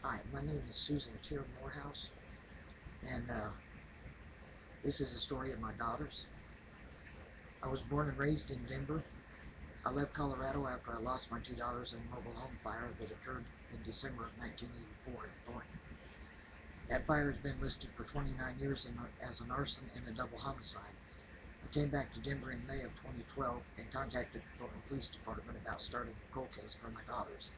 Hi, my name is Susan Kier Morehouse, and this is a story of my daughters. I was born and raised in Denver. I left Colorado after I lost my two daughters in a mobile home fire that occurred in December of 1984 in Thornton. That fire has been listed for 29 years as an arson and a double homicide. I came back to Denver in May of 2012 and contacted the Thornton Police Department about starting a cold case for my daughters.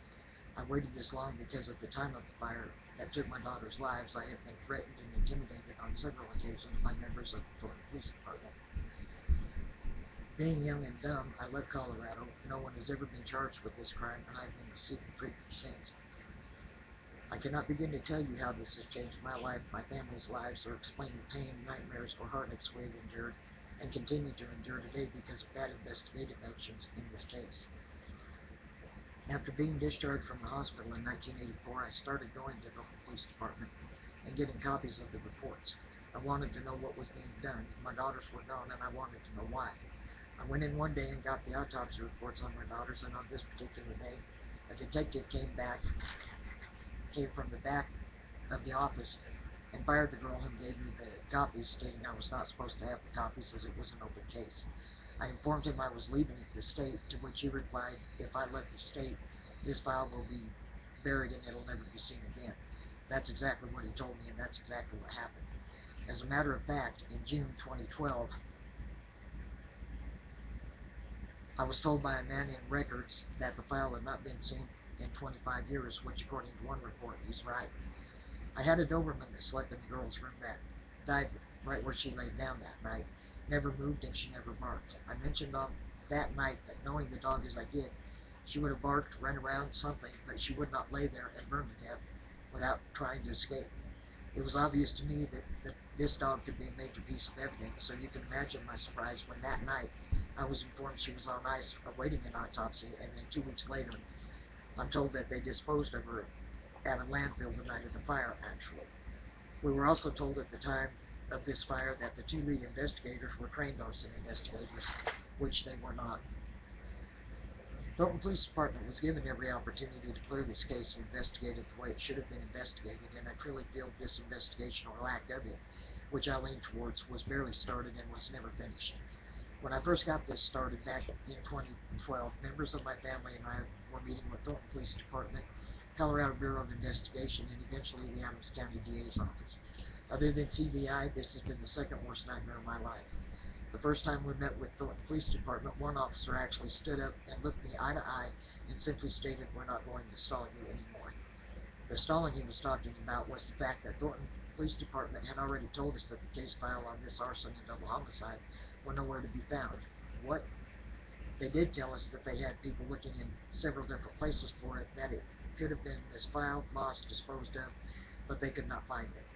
I waited this long because at the time of the fire that took my daughters' lives, I had been threatened and intimidated on several occasions by members of the Thornton Police Department. Being young and dumb, I left Colorado. No one has ever been charged with this crime, and I've been receiving treatment since. I cannot begin to tell you how this has changed my life, my family's lives, or explain the pain, nightmares, or heartaches we have endured and continue to endure today because of bad investigative actions in this case. After being discharged from the hospital in 1984, I started going to the police department and getting copies of the reports. I wanted to know what was being done. My daughters were gone, and I wanted to know why. I went in one day and got the autopsy reports on my daughters, and on this particular day, a detective came from the back of the office and fired the girl who gave me the copies, stating I was not supposed to have the copies as it was an open case. I informed him I was leaving the state, to which he replied, if I left the state, this file will be buried and it'll never be seen again. That's exactly what he told me, and that's exactly what happened. As a matter of fact, in June 2012, I was told by a man in records that the file had not been seen in 25 years, which according to one report, he's right. I had a Doberman that slept in the girl's room that died right where she laid down that night. Never moved and she never barked. I mentioned on that night that knowing the dog as I did, she would have barked, run around, something, but she would not lay there and burn to death without trying to escape. It was obvious to me that this dog could be a major piece of evidence, so you can imagine my surprise when that night I was informed she was on ice awaiting an autopsy, and then 2 weeks later I'm told that they disposed of her at a landfill the night of the fire, actually. We were also told at the time of this fire that the two lead investigators were trained arson investigators, which they were not. Thornton Police Department was given every opportunity to clear this case and investigate it the way it should have been investigated, and I truly feel this investigation, or lack of it, which I lean towards, was barely started and was never finished. When I first got this started back in 2012, members of my family and I were meeting with Thornton Police Department, Colorado Bureau of Investigation, and eventually the Adams County DA's office. Other than CBI, this has been the second worst nightmare of my life. The first time we met with Thornton Police Department, one officer actually stood up and looked me eye to eye and simply stated, we're not going to stall you anymore. The stalling he was talking about was the fact that Thornton Police Department had already told us that the case file on this arson and double homicide were nowhere to be found. What? They did tell us that they had people looking in several different places for it, that it could have been misfiled, lost, disposed of, but they could not find it.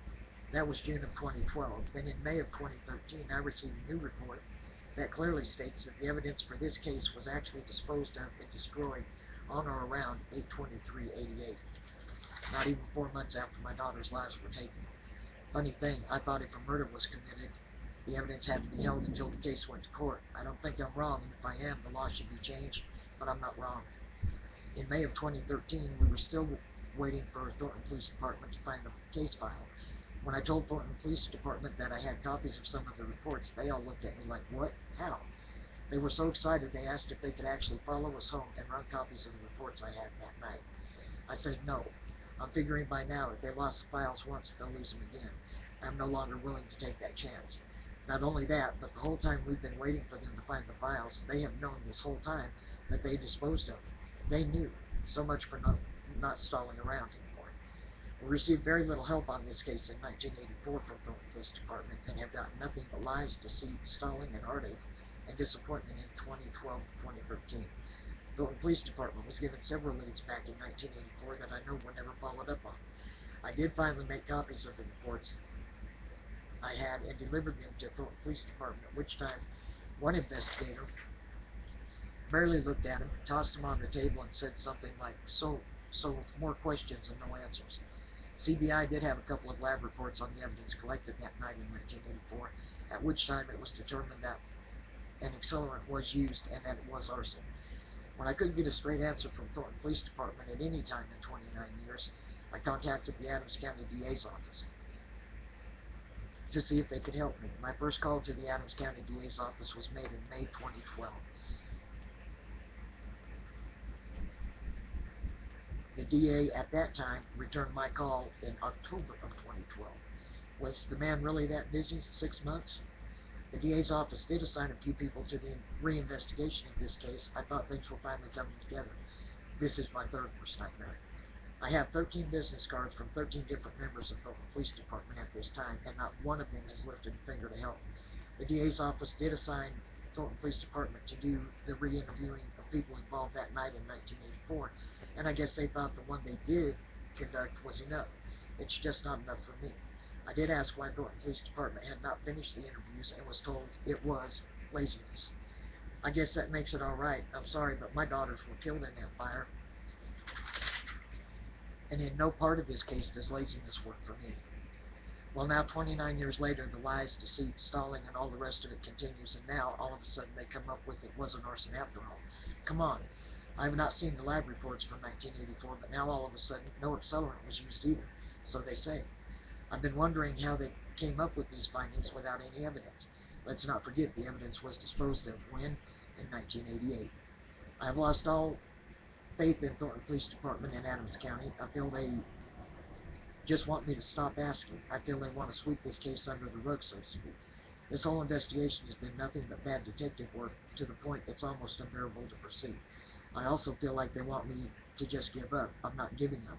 That was June of 2012. Then in May of 2013, I received a new report that clearly states that the evidence for this case was actually disposed of and destroyed on or around 8/23/88. Not even 4 months after my daughter's lives were taken. Funny thing, I thought if a murder was committed, the evidence had to be held until the case went to court. I don't think I'm wrong, and if I am, the law should be changed, but I'm not wrong. In May of 2013, we were still waiting for the Thornton Police Department to find the case file. When I told Thornton Police Department that I had copies of some of the reports, they all looked at me like, what? How? They were so excited they asked if they could actually follow us home and run copies of the reports I had that night. I said no. I'm figuring by now if they lost the files once, they'll lose them again. I'm no longer willing to take that chance. Not only that, but the whole time we've been waiting for them to find the files, they have known this whole time that they disposed of them. They knew. So much for not stalling around anymore. We received very little help on this case in 1984 from the Police Department and have gotten nothing but lies, deceit, stalling, and heartache and disappointment in 2012 to 2013. The Police Department was given several leads back in 1984 that I know were never followed up on. I did finally make copies of the reports I had and delivered them to the Police Department, at which time one investigator barely looked at them, tossed them on the table, and said something like, so more questions and no answers. CBI did have a couple of lab reports on the evidence collected that night in 1984, at which time it was determined that an accelerant was used and that it was arson. When I couldn't get a straight answer from Thornton Police Department at any time in 29 years, I contacted the Adams County DA's office to see if they could help me. My first call to the Adams County DA's office was made in May 2012. The DA at that time returned my call in October of 2012. Was the man really that busy? 6 months? The DA's office did assign a few people to the reinvestigation of this case. I thought things were finally coming together. This is my third worst nightmare. I have 13 business cards from 13 different members of the police department at this time, and not one of them has lifted a finger to help. The DA's office did assign Thornton Police Department to do the re-interviewing of people involved that night in 1984, and I guess they thought the one they did conduct was enough. It's just not enough for me. I did ask why Thornton Police Department had not finished the interviews and was told it was laziness. I guess that makes it alright. I'm sorry, but my daughters were killed in that fire, and in no part of this case does laziness work for me. Well, now 29 years later, the lies, deceit, stalling, and all the rest of it continues, and now, all of a sudden, they come up with it wasn't arson after all. Come on. I have not seen the lab reports from 1984, but now all of a sudden, no accelerant was used either. So they say. I've been wondering how they came up with these findings without any evidence. Let's not forget the evidence was disposed of when? In 1988. I have lost all faith in Thornton Police Department in Adams County. I feel they just want me to stop asking. I feel they want to sweep this case under the rug, so to speak. This whole investigation has been nothing but bad detective work, to the point it's almost unbearable to pursue. I also feel like they want me to just give up. I'm not giving up.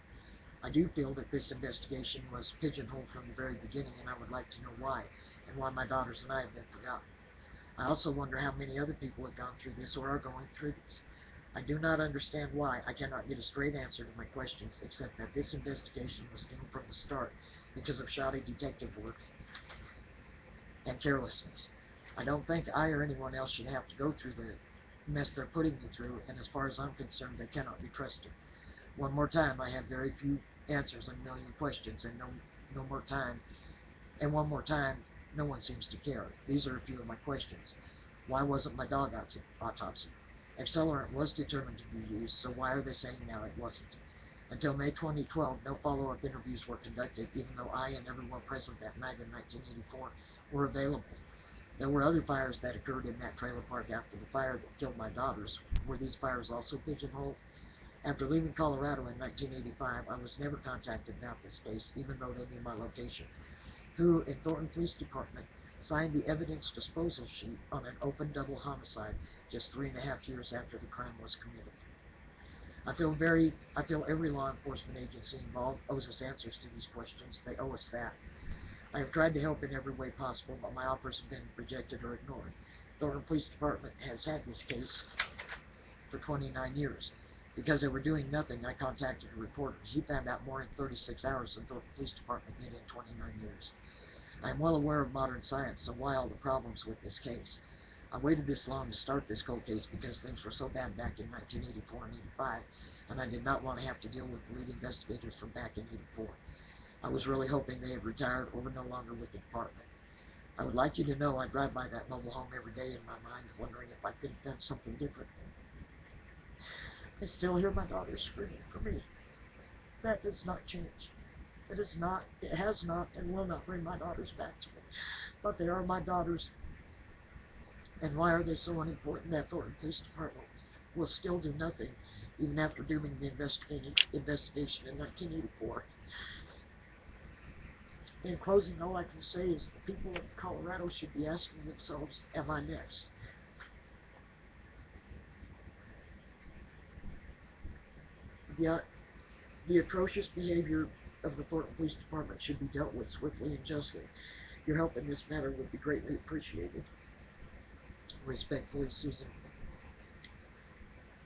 I do feel that this investigation was pigeonholed from the very beginning, and I would like to know why, and why my daughters and I have been forgotten. I also wonder how many other people have gone through this or are going through this. I do not understand why. I cannot get a straight answer to my questions, except that this investigation was doomed from the start because of shoddy detective work and carelessness. I don't think I or anyone else should have to go through the mess they're putting me through, and as far as I'm concerned, they cannot be trusted. One more time, I have very few answers and a million questions, and no more time. And one more time, no one seems to care. These are a few of my questions. Why wasn't my dog autopsy? Accelerant was determined to be used, so why are they saying now it wasn't? Until May 2012, no follow-up interviews were conducted, even though I and everyone present that night in 1984 were available. There were other fires that occurred in that trailer park after the fire that killed my daughters. Were these fires also pigeonholed? After leaving Colorado in 1985, I was never contacted about this case, even though they knew my location. Who in Thornton Police Department signed the evidence disposal sheet on an open double homicide just 3.5 years after the crime was committed? I feel every law enforcement agency involved owes us answers to these questions. They owe us that. I have tried to help in every way possible, but my offers have been rejected or ignored. Thornton Police Department has had this case for 29 years. Because they were doing nothing, I contacted a reporter. He found out more in 36 hours than Thornton Police Department did in 29 years. I am well aware of modern science, so why all the problems with this case? I waited this long to start this cold case because things were so bad back in 1984 and 85, and I did not want to have to deal with the lead investigators from back in 84. I was really hoping they had retired or were no longer with the department. I would like you to know I drive by that mobile home every day in my mind, wondering if I could have done something different. I still hear my daughters screaming for me. That does not change. It has not, and will not bring my daughters back to me. But they are my daughters. And why are they so unimportant that Thornton Police Department will still do nothing, even after dooming the investigation in 1984? In closing, all I can say is the people of Colorado should be asking themselves, am I next? The atrocious behavior of the Thornton Police Department should be dealt with swiftly and justly. Your help in this matter would be greatly appreciated. Respectfully, Susan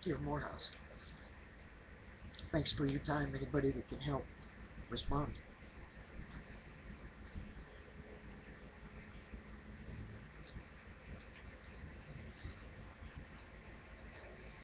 Dear Morehouse. Thanks for your time. Anybody that can help, respond.